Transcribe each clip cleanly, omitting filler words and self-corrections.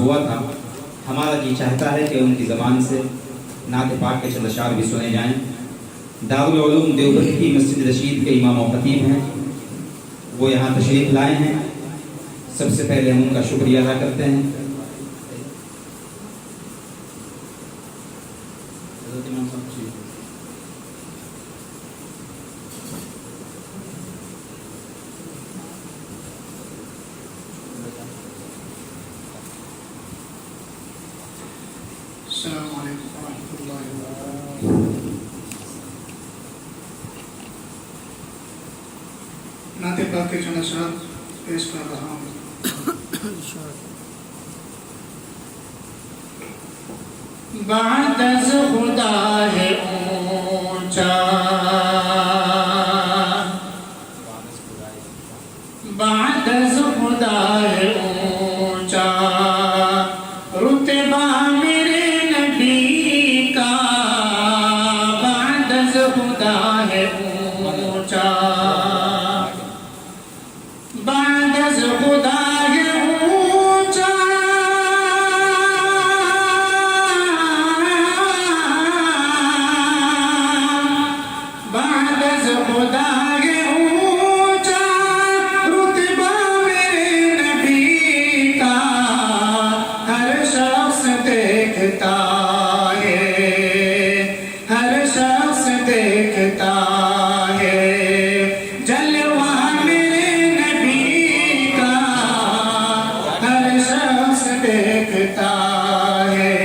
ہوا تھا، ہمارا جی چاہتا ہے کہ ان کی زبان سے نعت پاک کے چند اشعار بھی سنے جائیں۔ دارالعلوم دیوبند کی مسجد رشید کے امام و خطیب ہیں، وہ یہاں تشریف لائے ہیں۔ سب سے پہلے ہم ان کا شکریہ ادا کرتے ہیں۔ السلام علیکم ورحمۃ اللہ وبرکاتہ۔ نعت پاک کے چند اشعار پیش کر رہا ہوں۔ بعد از خدا ہے اونچا، بعد از خدا ہے اونچا رتبہ میرے نبی کا، بعد از خدا ہے اونچا، بعد از خدا ہے اونچا، بعد از خدا ہے اونچا رتبہ میرے نبی کا، ہر شخص دیکھتا ہے، ہر شخص دیکھتا ہے جلوہ میرے نبی کا، ہر شخص دیکھتا ہے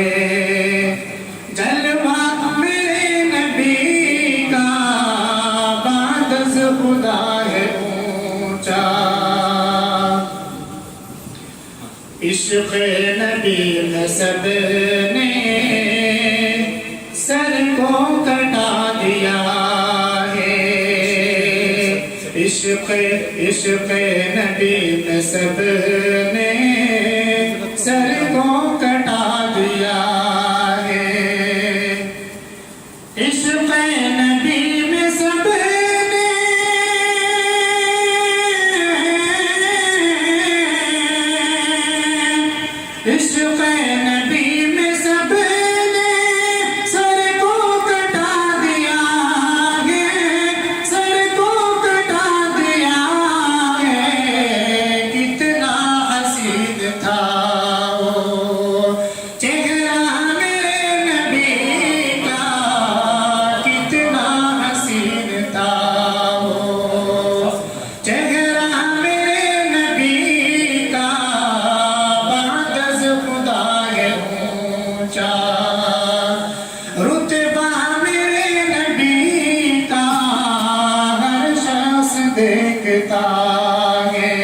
جلوہ میرے نبی کا، بعد از خدا ہے اونچا۔ عشق نبی میں سب نے سر کو کٹا دیا ہے، عشق نبی میں سب نے سر کو کٹا دیا ہے، عشق نبی میں سب نے عشق نبی میں سب نے سر کو کٹا دیا ہے، سر کو کٹا دیا ہے، کتنا حسین تھا وہ چہرہ میرے نبی کا، کتنا حسین تھا وہ چہرہ میرے نبی کا، بعد از خدا ہے اونچا رتبہ میرے نبی کا، ہر شخص دیکھتا ہے،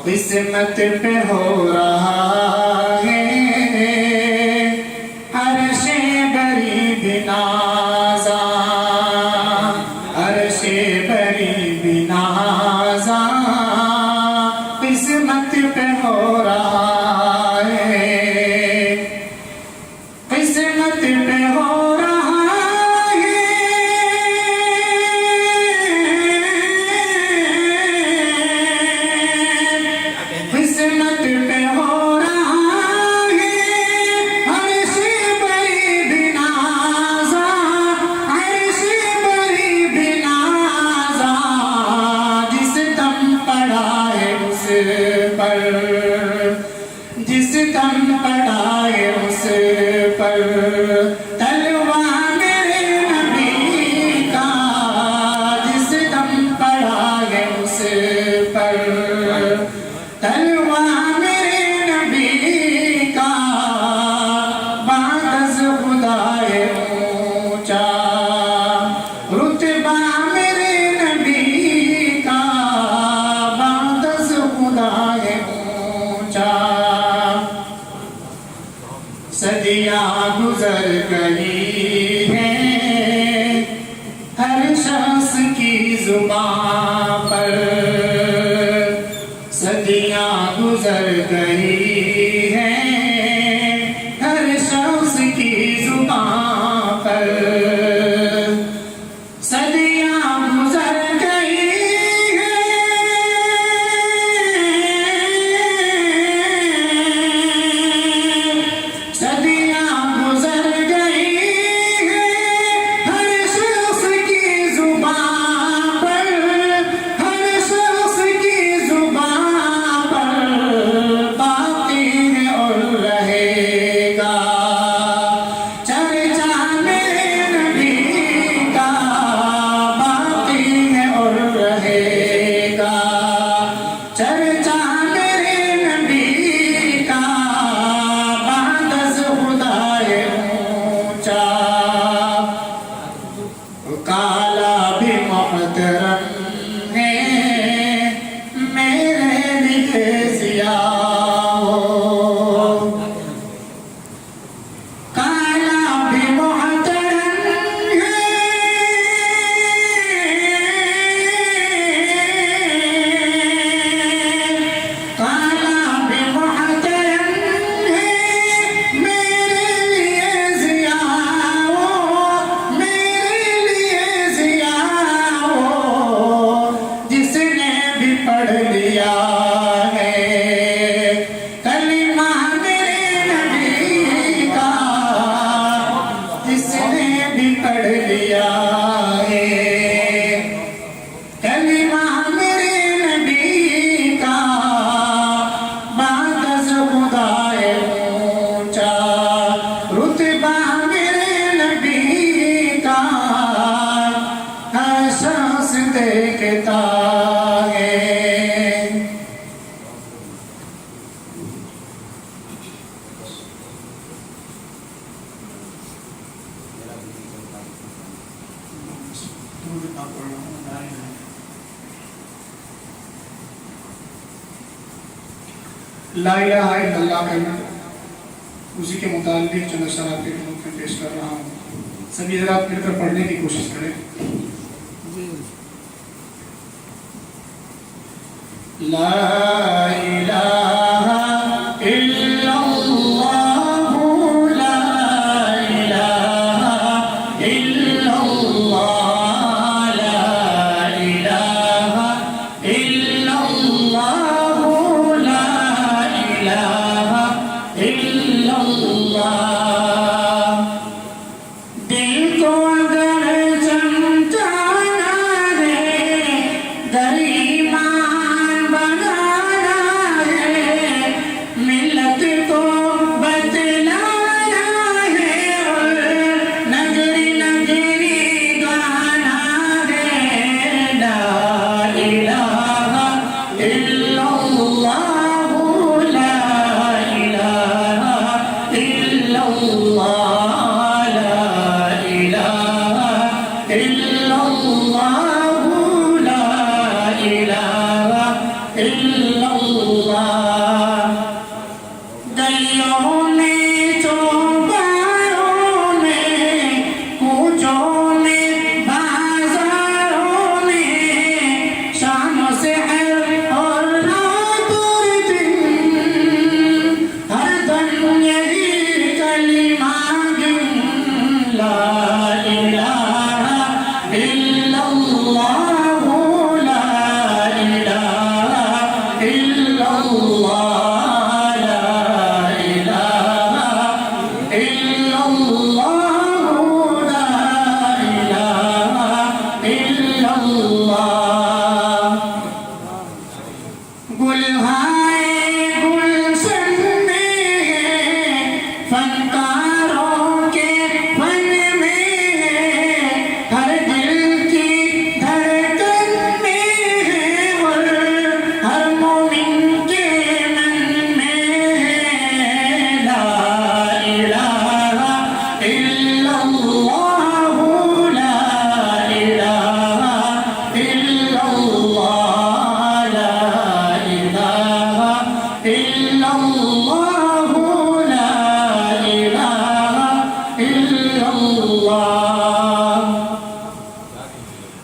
قسمت پہ ہو رہا ہے عرش بری بھی نازاں، عرش بری بھی نازاں، قسمت پہ ہو رہا ہے، قسمت پہ ہو رہا ہے، قسمت پہ ہو رہا ہے، عرش بری بھی نازاں، عرش بری بھی نازاں، جس دم پڑا ہے اس پر، جس دم پڑا ہے اس پر تلوار میرے نبی کا، جس دم پڑا ہے اس پر تلوار میرے نبی کا، بعد از خدا ہے اونچا رتبہ میرے نبی کا، بعد از خدا ہے اونچا۔ صدیاں گزر گئی ہیں ہر شخص کی زبان پر، صدیاں گزر گئی ہیں ہر شخص کی زبان پر، صدیاں گزر گئی ہیں आप पढ़ रहा हूँ लाइन है। ला इलाहा इल्लल्लाह कहना, उसी के मुताबिक चंद अशरात के खिदमत में पेश कर रहा हूँ। सभी हज़रात मिलकर पढ़ने की कोशिश करें। ला इलाहा इल्लल्लाह, ला इलाहा इल्लल्लाह, ला इलाहा इल्लल्लाह, ला इलाहा इल्लल्लाह। दिल को अगर चमकाना है, दर ईमान बनाना है, मिलत को बतलाना है, और नगरी नगरी गाना है। ला इलाहा इल्लल्लाह, ला इलाहा इल्लल्लाह, ला इलाहा इल्लल्लाह, ला इलाहा इल्लल्लाह। गलियों में चौबारों में, कूचों में बाजारों में, शाम से और रात और दिन, हर दम यही कलिमा गिन। ला इलाहा इल्लल्लाह, ला इलाहा इल्लल्लाह, ला इलाहा इल्लल्लाह, ला इलाहा इल्लल्लाह। गुलहाए गुलशन में, फनकारों के फन में, हर दिल की धड़कन में है, और हर मोमिन के मन में है। ला इलाहा इल्लल्लाह, ला इलाहा इल्लल्लाह, ला इलाहा इल्लल्लाह, ला इलाहा इल्लल्लाह।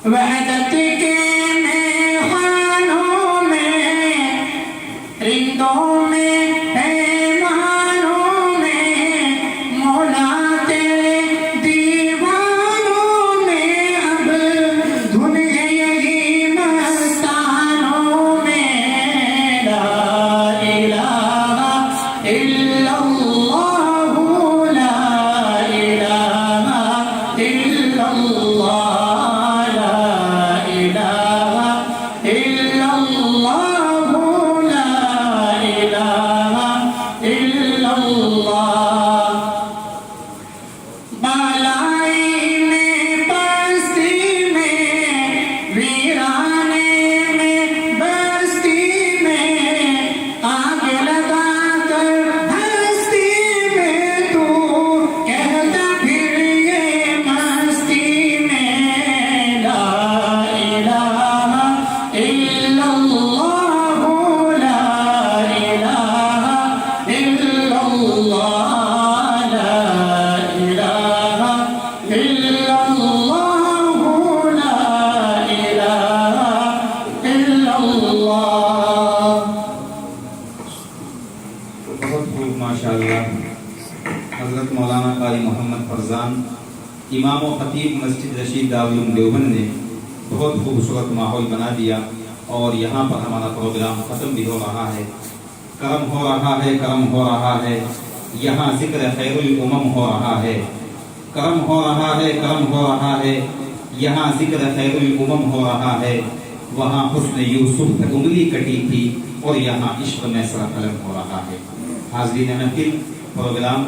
वहदत के मेहमानों में, रिंदों में, पैमानों में, मौला तेरे दीवानों में, अब धुन है यही मस्तानों में। ला इलाहा इल्लल्लाह, ला इलाहा इल्लल्लाह, ला इलाहा इल्लल्लाह, ला इलाहा इल्लल्लाह। बालाई में बस्ती में, वीराने में बस्ती में, आग लगा कर हस्ती में, तू कहता फिर ये मस्ती में। ला इलाहा इल्लल्लाह, ला इलाहा इल्लल्लाह, ला इलाहा इल्लल्लाह, ला इलाहा इल्लल्लाह। बहुत खूब माशाअल्लाह। हज़रत मौलाना कारी मोहम्मद फरजान, इमाम व खतीब मस्जिद रशीद दारुल उलूम देवबंद ने बहुत खूबसूरत माहौल बना दिया, और यहाँ पर हमारा प्रोग्राम ख़त्म भी हो रहा है। करम हो रहा है, करम हो रहा है, यहाँ ज़िक्र खैरुल उमम हो रहा है। करम हो रहा है, करम हो रहा है, यहाँ ज़िक्र खैरुल उमम हो रहा है। वहाँ हुस्न यूसुफ पे उंगली कटी थी, और यहाँ इश्क में सरकलम हो रहा है। हाज़रीन महफिल, प्रोग्राम